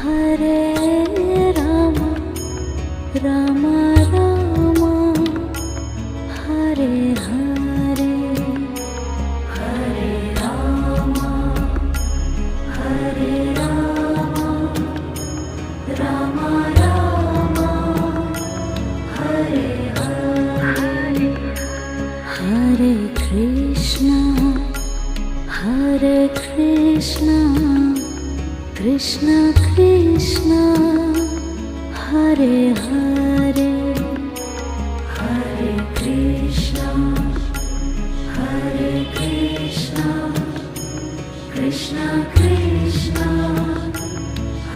Hare Rama Rama Rama Hare Hare Hare Rama Hare Rama Rama Rama Hare Hare Hare Krishna Krishna Krishna Hare Hare Hare Krishna Krishna Krishna